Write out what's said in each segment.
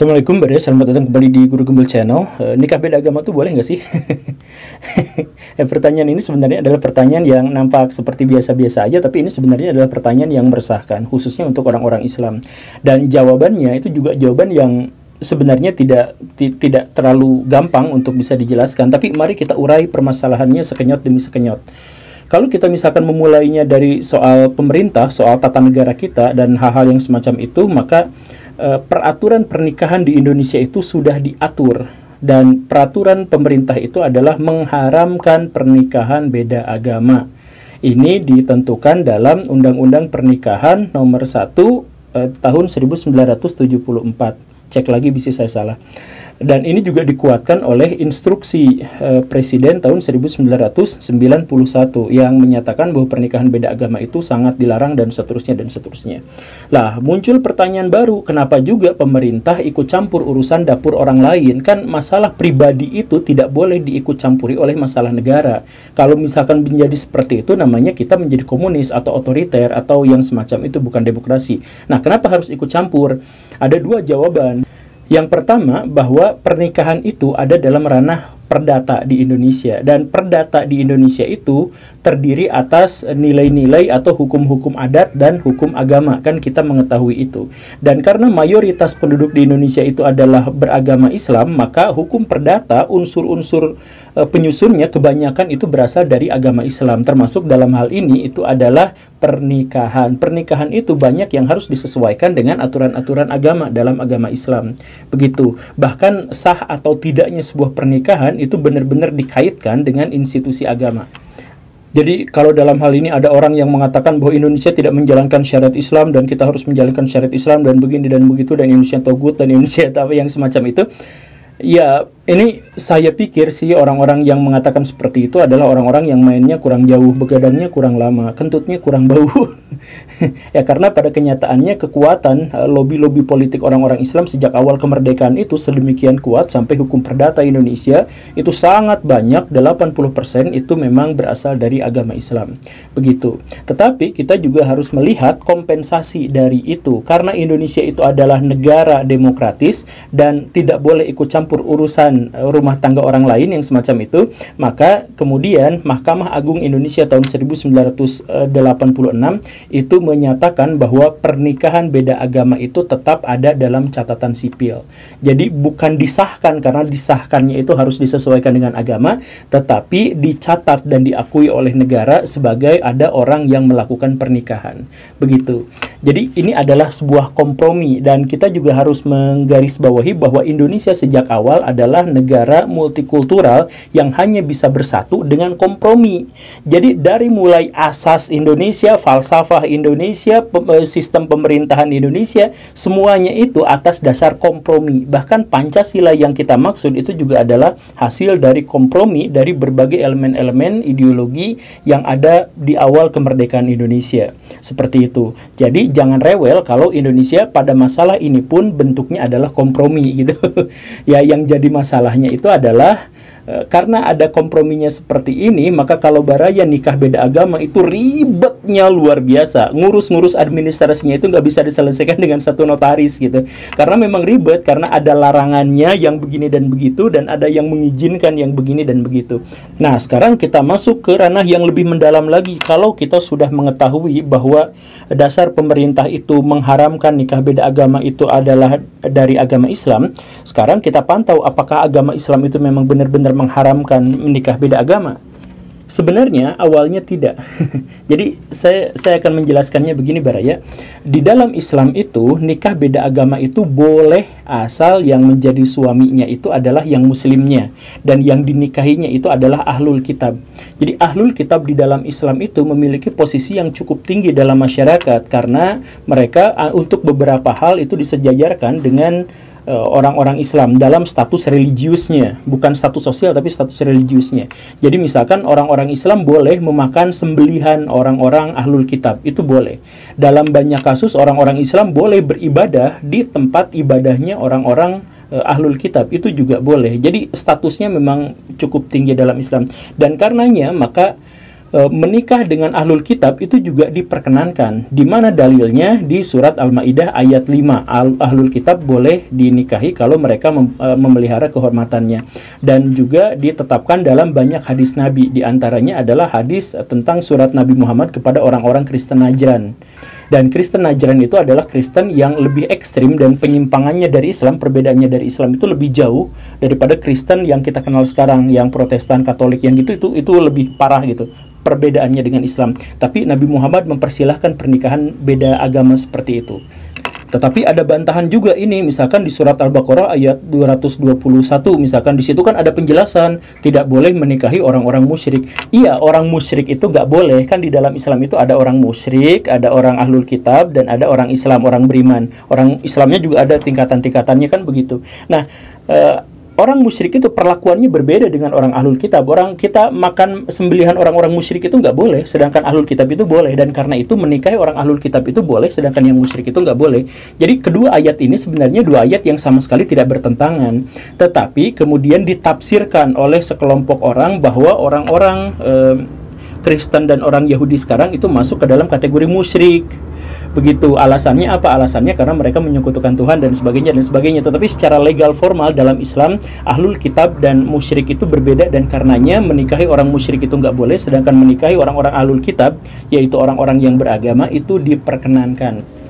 Assalamualaikum, selamat datang kembali di Guru Gembel Channel. Nikah beda agama tuh boleh nggak sih? Pertanyaan ini sebenarnya adalah pertanyaan yang nampak seperti biasa-biasa aja, tapi ini sebenarnya adalah pertanyaan yang meresahkan, khususnya untuk orang-orang Islam. Dan jawabannya itu juga jawaban yang sebenarnya tidak terlalu gampang untuk bisa dijelaskan. Tapi mari kita urai permasalahannya sekenyot demi sekenyot. Kalau kita misalkan memulainya dari soal pemerintah, soal tata negara kita, dan hal-hal yang semacam itu, maka peraturan pernikahan di Indonesia itu sudah diatur, dan peraturan pemerintah itu adalah mengharamkan pernikahan beda agama. Ini ditentukan dalam Undang-Undang Pernikahan Nomor 1 tahun 1974. Cek lagi bisa saya salah. Dan ini juga dikuatkan oleh instruksi Presiden tahun 1991 yang menyatakan bahwa pernikahan beda agama itu sangat dilarang dan seterusnya dan seterusnya. Lah, muncul pertanyaan baru, kenapa juga pemerintah ikut campur urusan dapur orang lain? Kan masalah pribadi itu tidak boleh diikut campuri oleh masalah negara. Kalau misalkan menjadi seperti itu, namanya kita menjadi komunis atau otoriter atau yang semacam itu, bukan demokrasi. Nah, kenapa harus ikut campur? Ada dua jawaban. Yang pertama, bahwa pernikahan itu ada dalam ranah perdata di Indonesia, dan perdata di Indonesia itu terdiri atas nilai-nilai atau hukum-hukum adat dan hukum agama, kan kita mengetahui itu. Dan karena mayoritas penduduk di Indonesia itu adalah beragama Islam, maka hukum perdata, unsur-unsur penyusunnya kebanyakan itu berasal dari agama Islam, termasuk dalam hal ini itu adalah pernikahan. Pernikahan itu banyak yang harus disesuaikan dengan aturan-aturan agama dalam agama Islam. Begitu. Bahkan sah atau tidaknya sebuah pernikahan itu benar-benar dikaitkan dengan institusi agama. Jadi kalau dalam hal ini ada orang yang mengatakan bahwa Indonesia tidak menjalankan syariat Islam dan kita harus menjalankan syariat Islam dan begini dan begitu, dan Indonesia togut dan Indonesia apa yang semacam itu, ya, ini saya pikir sih orang-orang yang mengatakan seperti itu adalah orang-orang yang mainnya kurang jauh, begadangnya kurang lama, kentutnya kurang bau. Ya, karena pada kenyataannya kekuatan lobby-lobby politik orang-orang Islam sejak awal kemerdekaan itu sedemikian kuat sampai hukum perdata Indonesia itu sangat banyak, 80% itu memang berasal dari agama Islam. Begitu. Tetapi kita juga harus melihat kompensasi dari itu, karena Indonesia itu adalah negara demokratis dan tidak boleh ikut campur urusan rumah tangga orang lain yang semacam itu, maka kemudian Mahkamah Agung Indonesia tahun 1986 itu menyatakan bahwa pernikahan beda agama itu tetap ada dalam catatan sipil. Jadi bukan disahkan, karena disahkannya itu harus disesuaikan dengan agama, tetapi dicatat dan diakui oleh negara sebagai ada orang yang melakukan pernikahan. Begitu. Jadi ini adalah sebuah kompromi, dan kita juga harus menggarisbawahi bahwa Indonesia sejak awal adalah negara multikultural yang hanya bisa bersatu dengan kompromi. Jadi dari mulai asas Indonesia, falsafah Indonesia, sistem pemerintahan Indonesia, semuanya itu atas dasar kompromi. Bahkan Pancasila yang kita maksud itu juga adalah hasil dari kompromi dari berbagai elemen-elemen ideologi yang ada di awal kemerdekaan Indonesia. Seperti itu. Jadi jangan rewel kalau Indonesia pada masalah ini pun bentuknya adalah kompromi gitu. Ya, yang jadi masalahnya itu adalah karena ada komprominya seperti ini, maka kalau baraya nikah beda agama itu ribetnya luar biasa. Ngurus-ngurus administrasinya itu nggak bisa diselesaikan dengan satu notaris gitu. Karena memang ribet, karena ada larangannya yang begini dan begitu, dan ada yang mengizinkan yang begini dan begitu. Nah, sekarang kita masuk ke ranah yang lebih mendalam lagi. Kalau kita sudah mengetahui bahwa dasar pemerintah itu mengharamkan nikah beda agama itu adalah dari agama Islam, sekarang kita pantau apakah agama Islam itu memang benar-benar mengharamkan menikah beda agama. Sebenarnya awalnya tidak. Jadi saya akan menjelaskannya begini baraya. Di dalam Islam itu nikah beda agama itu boleh asal yang menjadi suaminya itu adalah yang muslimnya, dan yang dinikahinya itu adalah ahlul kitab. Jadi ahlul kitab di dalam Islam itu memiliki posisi yang cukup tinggi dalam masyarakat, karena mereka untuk beberapa hal itu disejajarkan dengan orang-orang Islam dalam status religiusnya, bukan status sosial tapi status religiusnya. Jadi misalkan orang-orang Islam boleh memakan sembelihan orang-orang ahlul kitab, itu boleh. Dalam banyak kasus orang-orang Islam boleh beribadah di tempat ibadahnya orang-orang ahlul kitab, itu juga boleh. Jadi statusnya memang cukup tinggi dalam Islam, dan karenanya maka menikah dengan ahlul kitab itu juga diperkenankan. Di mana dalilnya? Di surat Al-Maidah ayat 5. Ahlul kitab boleh dinikahi kalau mereka memelihara kehormatannya. Dan juga ditetapkan dalam banyak hadis Nabi. Di antaranya adalah hadis tentang surat Nabi Muhammad kepada orang-orang Kristen Najran. Dan Kristen Najran itu adalah Kristen yang lebih ekstrim dan penyimpangannya dari Islam, perbedaannya dari Islam itu lebih jauh daripada Kristen yang kita kenal sekarang, yang Protestan, Katolik, yang gitu itu lebih parah gitu perbedaannya dengan Islam. Tapi Nabi Muhammad mempersilahkan pernikahan beda agama seperti itu. Tetapi ada bantahan juga ini, misalkan di surat Al-Baqarah ayat 221, misalkan di situ kan ada penjelasan tidak boleh menikahi orang-orang musyrik. Iya, orang musyrik itu nggak boleh, kan di dalam Islam itu ada orang musyrik, ada orang ahlul kitab, dan ada orang Islam, orang beriman. Orang Islamnya juga ada tingkatan-tingkatannya kan begitu. Nah, orang musyrik itu perlakuannya berbeda dengan orang ahlul kitab. Orang kita makan sembelihan orang-orang musyrik itu nggak boleh, sedangkan ahlul kitab itu boleh. Dan karena itu menikahi orang ahlul kitab itu boleh, sedangkan yang musyrik itu nggak boleh. Jadi kedua ayat ini sebenarnya dua ayat yang sama sekali tidak bertentangan. Tetapi kemudian ditafsirkan oleh sekelompok orang bahwa orang-orang Kristen dan orang Yahudi sekarang itu masuk ke dalam kategori musyrik. Begitu. Alasannya apa? Alasannya karena mereka menyekutukan Tuhan dan sebagainya dan sebagainya. Tetapi secara legal formal dalam Islam, ahlul kitab dan musyrik itu berbeda, dan karenanya menikahi orang musyrik itu nggak boleh, sedangkan menikahi orang-orang ahlul kitab, yaitu orang-orang yang beragama, itu diperkenankan.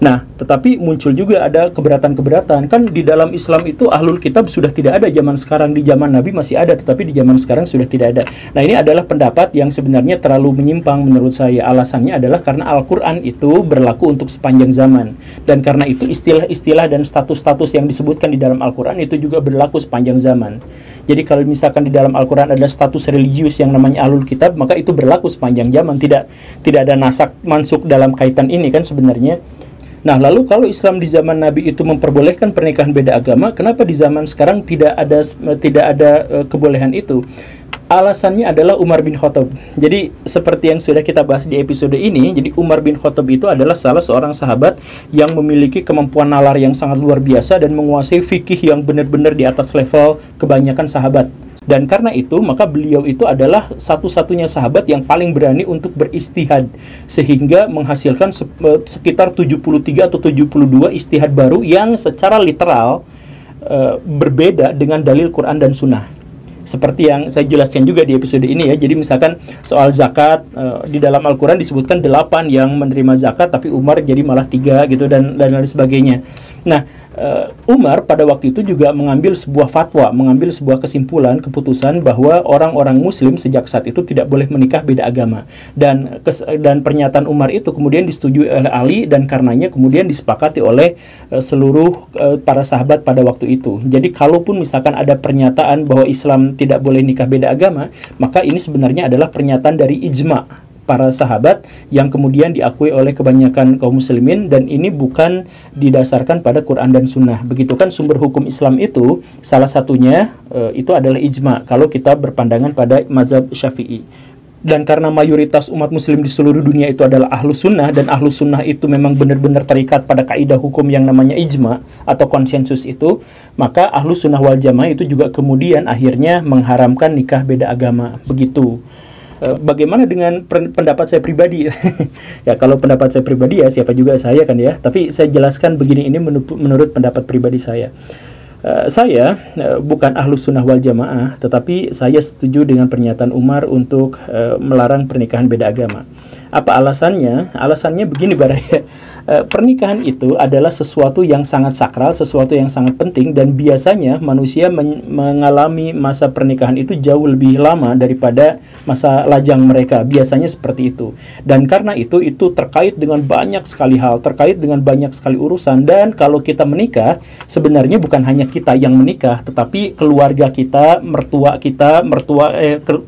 Nah, tetapi muncul juga ada keberatan-keberatan. Kan di dalam Islam itu ahlul kitab sudah tidak ada zaman sekarang. Di zaman Nabi masih ada, tetapi di zaman sekarang sudah tidak ada. Nah, ini adalah pendapat yang sebenarnya terlalu menyimpang menurut saya. Alasannya adalah karena Al-Quran itu berlaku untuk sepanjang zaman. Dan karena itu istilah-istilah dan status-status yang disebutkan di dalam Al-Quran itu juga berlaku sepanjang zaman. Jadi kalau misalkan di dalam Al-Quran ada status religius yang namanya ahlul kitab, maka itu berlaku sepanjang zaman. Tidak ada nasak mansuk dalam kaitan ini kan sebenarnya. Nah, lalu kalau Islam di zaman Nabi itu memperbolehkan pernikahan beda agama, kenapa di zaman sekarang tidak ada kebolehan itu? Alasannya adalah Umar bin Khattab. Jadi seperti yang sudah kita bahas di episode ini, jadi Umar bin Khattab itu adalah salah seorang sahabat yang memiliki kemampuan nalar yang sangat luar biasa dan menguasai fikih yang benar-benar di atas level kebanyakan sahabat. Dan karena itu, maka beliau itu adalah satu-satunya sahabat yang paling berani untuk beristihad, sehingga menghasilkan sekitar 73 atau 72 istihad baru yang secara literal berbeda dengan dalil Quran dan Sunnah. Seperti yang saya jelaskan juga di episode ini ya. Jadi misalkan soal zakat, di dalam Al-Quran disebutkan 8 yang menerima zakat, tapi Umar jadi malah 3 gitu, dan lain sebagainya. Nah, Umar pada waktu itu juga mengambil sebuah fatwa, mengambil sebuah kesimpulan, keputusan bahwa orang-orang muslim sejak saat itu tidak boleh menikah beda agama. Dan pernyataan Umar itu kemudian disetujui oleh Ali, dan karenanya kemudian disepakati oleh seluruh para sahabat pada waktu itu. Jadi kalaupun misalkan ada pernyataan bahwa Islam tidak boleh nikah beda agama, maka ini sebenarnya adalah pernyataan dari ijma' para sahabat yang kemudian diakui oleh kebanyakan kaum muslimin, dan ini bukan didasarkan pada Quran dan Sunnah. Begitu kan sumber hukum Islam itu salah satunya itu adalah ijma kalau kita berpandangan pada mazhab Syafi'i. Dan karena mayoritas umat muslim di seluruh dunia itu adalah ahlus sunnah, dan ahlus sunnah itu memang benar-benar terikat pada kaidah hukum yang namanya ijma atau konsensus itu, maka ahlus sunnah wal jamaah itu juga kemudian akhirnya mengharamkan nikah beda agama. Begitu. Bagaimana dengan pendapat saya pribadi? Ya, kalau pendapat saya pribadi ya siapa juga saya kan ya. Tapi saya jelaskan begini, ini menurut pendapat pribadi saya. Saya bukan ahlus sunnah wal jamaah, tetapi saya setuju dengan pernyataan Umar untuk melarang pernikahan beda agama. Apa alasannya? Alasannya begini barangnya. Pernikahan itu adalah sesuatu yang sangat sakral, sesuatu yang sangat penting, dan biasanya manusia mengalami masa pernikahan itu jauh lebih lama daripada masa lajang mereka. Biasanya seperti itu. Dan karena itu terkait dengan banyak sekali hal, terkait dengan banyak sekali urusan. Dan kalau kita menikah, sebenarnya bukan hanya kita yang menikah, tetapi keluarga kita,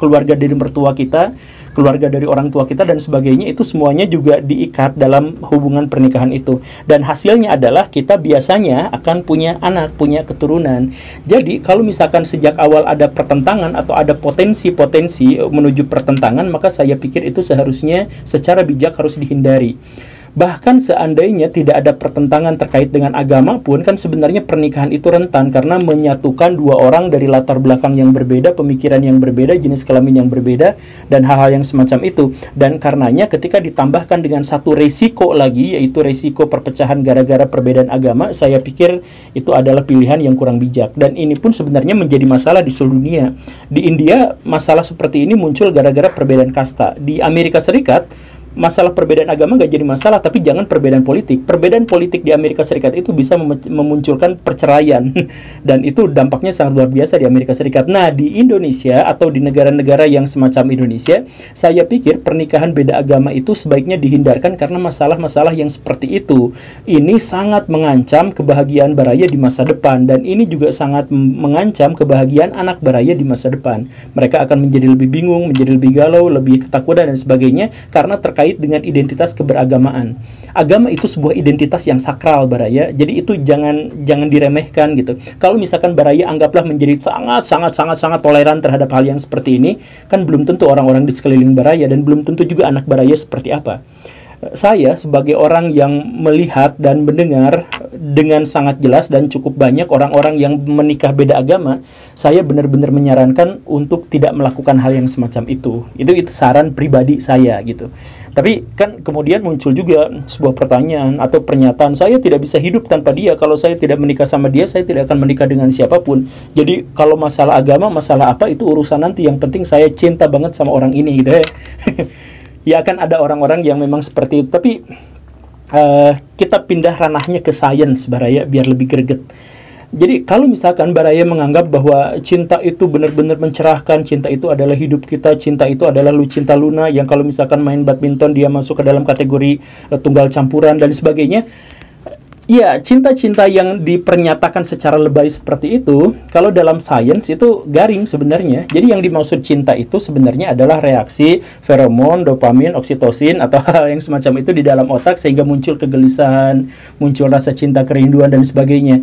keluarga dari mertua kita, keluarga dari orang tua kita dan sebagainya, itu semuanya juga diikat dalam hubungan pernikahan itu. Dan hasilnya adalah kita biasanya akan punya anak, punya keturunan. Jadi kalau misalkan sejak awal ada pertentangan atau ada potensi-potensi menuju pertentangan, maka saya pikir itu seharusnya secara bijak harus dihindari. Bahkan seandainya tidak ada pertentangan terkait dengan agama pun, kan sebenarnya pernikahan itu rentan karena menyatukan dua orang dari latar belakang yang berbeda, pemikiran yang berbeda, jenis kelamin yang berbeda, dan hal-hal yang semacam itu. Dan karenanya ketika ditambahkan dengan satu resiko lagi, yaitu resiko perpecahan gara-gara perbedaan agama, saya pikir itu adalah pilihan yang kurang bijak. Dan ini pun sebenarnya menjadi masalah di seluruh dunia. Di India, masalah seperti ini muncul gara-gara perbedaan kasta. Di Amerika Serikat, masalah perbedaan agama nggak jadi masalah, tapi jangan perbedaan politik. Perbedaan politik di Amerika Serikat itu bisa memunculkan perceraian, dan itu dampaknya sangat luar biasa di Amerika Serikat. Nah, di Indonesia atau di negara-negara yang semacam Indonesia, saya pikir pernikahan beda agama itu sebaiknya dihindarkan karena masalah-masalah yang seperti itu. Ini sangat mengancam kebahagiaan baraya di masa depan, dan ini juga sangat mengancam kebahagiaan anak baraya di masa depan. Mereka akan menjadi lebih bingung, menjadi lebih galau, lebih ketakutan dan sebagainya karena terkait dengan identitas keberagamaan. Agama itu sebuah identitas yang sakral, baraya. Jadi itu jangan diremehkan gitu. Kalau misalkan baraya anggaplah menjadi sangat toleran terhadap hal yang seperti ini, kan belum tentu orang-orang di sekeliling baraya, dan belum tentu juga anak baraya seperti apa. Saya sebagai orang yang melihat dan mendengar dengan sangat jelas dan cukup banyak orang-orang yang menikah beda agama, saya benar-benar menyarankan untuk tidak melakukan hal yang semacam itu. Itu saran pribadi saya gitu. Tapi kan kemudian muncul juga sebuah pertanyaan atau pernyataan, saya tidak bisa hidup tanpa dia. Kalau saya tidak menikah sama dia, saya tidak akan menikah dengan siapapun. Jadi kalau masalah agama, masalah apa, itu urusan nanti. Yang penting saya cinta banget sama orang ini gitu ya. Ya akan ada orang-orang yang memang seperti itu. Tapi kita pindah ranahnya ke sains, baraya, biar lebih greget. Jadi kalau misalkan baraya menganggap bahwa cinta itu benar-benar mencerahkan, cinta itu adalah hidup kita, cinta itu adalah Lucinta Luna, yang kalau misalkan main badminton dia masuk ke dalam kategori tunggal campuran dan sebagainya. Ya, cinta-cinta yang dipernyatakan secara lebay seperti itu, kalau dalam sains itu garing sebenarnya. Jadi yang dimaksud cinta itu sebenarnya adalah reaksi feromon, dopamin, oksitosin, atau hal yang semacam itu di dalam otak sehingga muncul kegelisahan, muncul rasa cinta, kerinduan, dan sebagainya.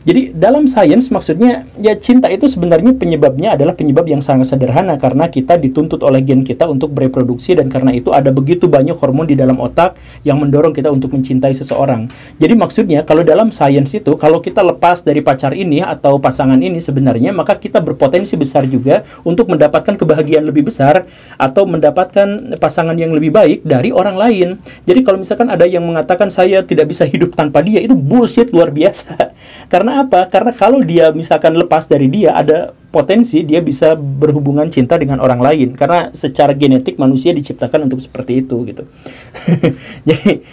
Jadi dalam sains maksudnya, ya cinta itu sebenarnya penyebabnya adalah penyebab yang sangat sederhana, karena kita dituntut oleh gen kita untuk bereproduksi, dan karena itu ada begitu banyak hormon di dalam otak yang mendorong kita untuk mencintai seseorang. Jadi maksudnya kalau dalam sains itu, kalau kita lepas dari pacar ini atau pasangan ini sebenarnya, maka kita berpotensi besar juga untuk mendapatkan kebahagiaan lebih besar atau mendapatkan pasangan yang lebih baik dari orang lain. Jadi kalau misalkan ada yang mengatakan saya tidak bisa hidup tanpa dia, itu bullshit luar biasa. Karena apa? Karena kalau dia misalkan lepas dari dia, ada potensi dia bisa berhubungan cinta dengan orang lain, karena secara genetik manusia diciptakan untuk seperti itu gitu. Jadi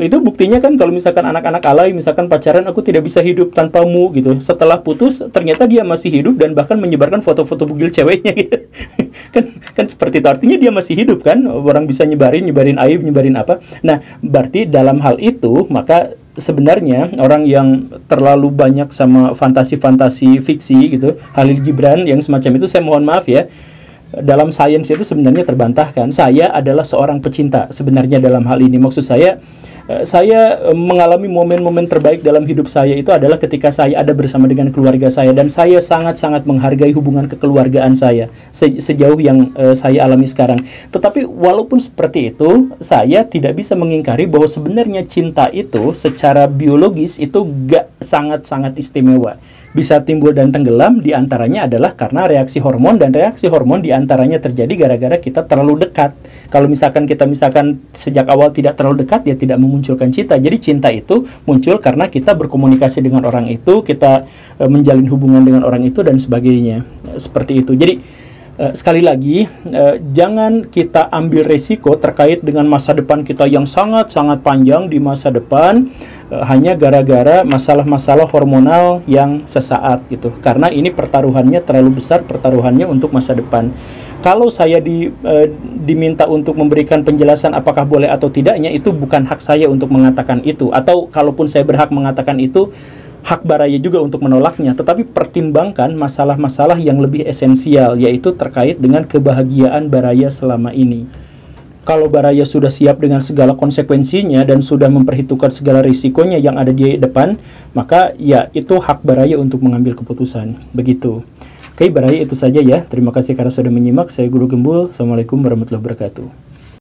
itu buktinya kan kalau misalkan anak-anak alay misalkan pacaran, aku tidak bisa hidup tanpamu gitu, setelah putus ternyata dia masih hidup dan bahkan menyebarkan foto-foto bugil ceweknya gitu. kan seperti itu, artinya dia masih hidup kan, orang bisa nyebarin aib, nyebarin apa. Nah berarti dalam hal itu maka sebenarnya orang yang terlalu banyak sama fantasi-fantasi fiksi gitu, Khalil Gibran yang semacam itu, saya mohon maaf ya, dalam sains itu sebenarnya terbantahkan. Saya adalah seorang pecinta sebenarnya dalam hal ini. Maksud saya mengalami momen-momen terbaik dalam hidup saya itu adalah ketika saya ada bersama dengan keluarga saya, dan saya sangat-sangat menghargai hubungan kekeluargaan saya sejauh yang saya alami sekarang. Tetapi walaupun seperti itu, saya tidak bisa mengingkari bahwa sebenarnya cinta itu secara biologis itu gak sangat-sangat istimewa. Bisa timbul dan tenggelam, diantaranya adalah karena reaksi hormon, dan reaksi hormon diantaranya terjadi gara-gara kita terlalu dekat. Kalau misalkan kita sejak awal tidak terlalu dekat, ya tidak memunculkan cinta. Jadi cinta itu muncul karena kita berkomunikasi dengan orang itu, kita menjalin hubungan dengan orang itu, dan sebagainya. Seperti itu. Jadi sekali lagi, jangan kita ambil resiko terkait dengan masa depan kita yang sangat-sangat panjang di masa depan, hanya gara-gara masalah-masalah hormonal yang sesaat gitu. Karena ini pertaruhannya terlalu besar, pertaruhannya untuk masa depan. Kalau saya diminta untuk memberikan penjelasan apakah boleh atau tidaknya, itu bukan hak saya untuk mengatakan itu. Atau kalaupun saya berhak mengatakan itu, hak baraya juga untuk menolaknya. Tetapi pertimbangkan masalah-masalah yang lebih esensial, yaitu terkait dengan kebahagiaan baraya selama ini. Kalau baraya sudah siap dengan segala konsekuensinya dan sudah memperhitungkan segala risikonya yang ada di depan, maka ya itu hak baraya untuk mengambil keputusan. Begitu. Oke, baraya itu saja ya. Terima kasih karena sudah menyimak. Saya Guru Gembul. Assalamualaikum warahmatullahi wabarakatuh.